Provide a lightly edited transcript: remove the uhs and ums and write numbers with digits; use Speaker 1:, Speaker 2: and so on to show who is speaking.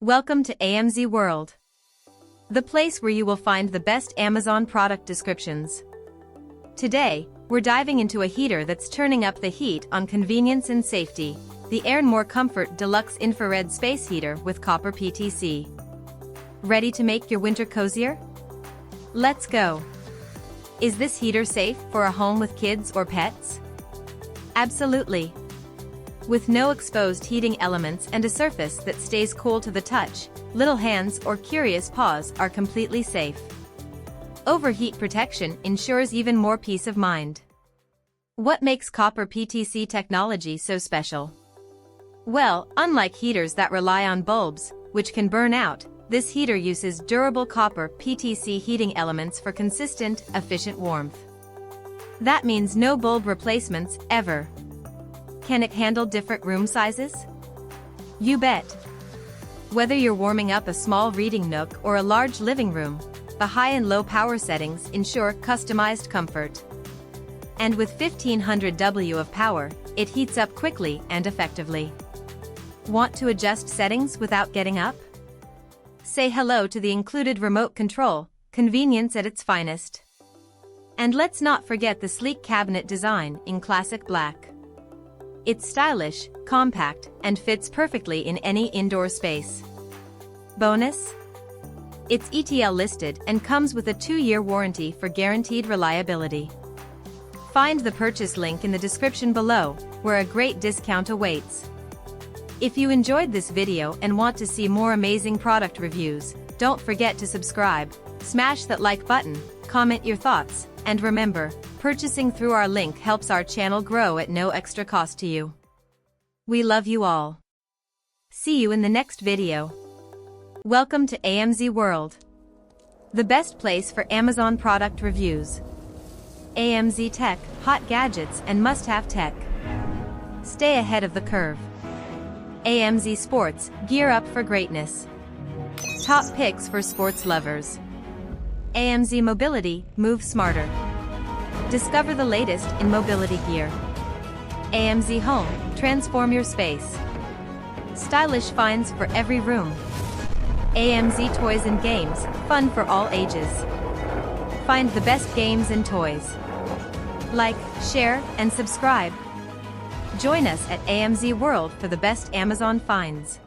Speaker 1: Welcome to AMZ World, the place where you will find the best Amazon product descriptions. Today, we're diving into a heater that's turning up the heat on convenience and safety, the AirNmore Comfort Deluxe Infrared Space Heater with copper PTC. Ready to make your winter cozier? Let's go! Is this heater safe for a home with kids or pets? Absolutely. With no exposed heating elements and a surface that stays cool to the touch, little hands or curious paws are completely safe. Overheat protection ensures even more peace of mind. What makes copper PTC technology so special? Well, unlike heaters that rely on bulbs, which can burn out, this heater uses durable copper PTC heating elements for consistent, efficient warmth. That means no bulb replacements, ever. Can it handle different room sizes? You bet. Whether you're warming up a small reading nook or a large living room, the high and low power settings ensure customized comfort. And with 1500 W of power, it heats up quickly and effectively. Want to adjust settings without getting up? Say hello to the included remote control, convenience at its finest. And let's not forget the sleek cabinet design in classic black. It's stylish, compact, and fits perfectly in any indoor space. Bonus? It's ETL listed and comes with a 2-year warranty for guaranteed reliability. Find the purchase link in the description below, where a great discount awaits. If you enjoyed this video and want to see more amazing product reviews, don't forget to subscribe, smash that like button, comment your thoughts, and remember, purchasing through our link helps our channel grow at no extra cost to you. We love you all. See you in the next video. Welcome to AMZ World, the best place for Amazon product reviews. AMZ Tech, hot gadgets and must-have tech. Stay ahead of the curve. AMZ Sports, gear up for greatness. Top picks for sports lovers. AMZ Mobility, move smarter. Discover the latest in mobility gear. AMZ Home, transform your space. Stylish finds for every room. AMZ Toys and Games, fun for all ages. Find the best games and toys. Like, share, and subscribe. Join us at AMZ World for the best Amazon finds.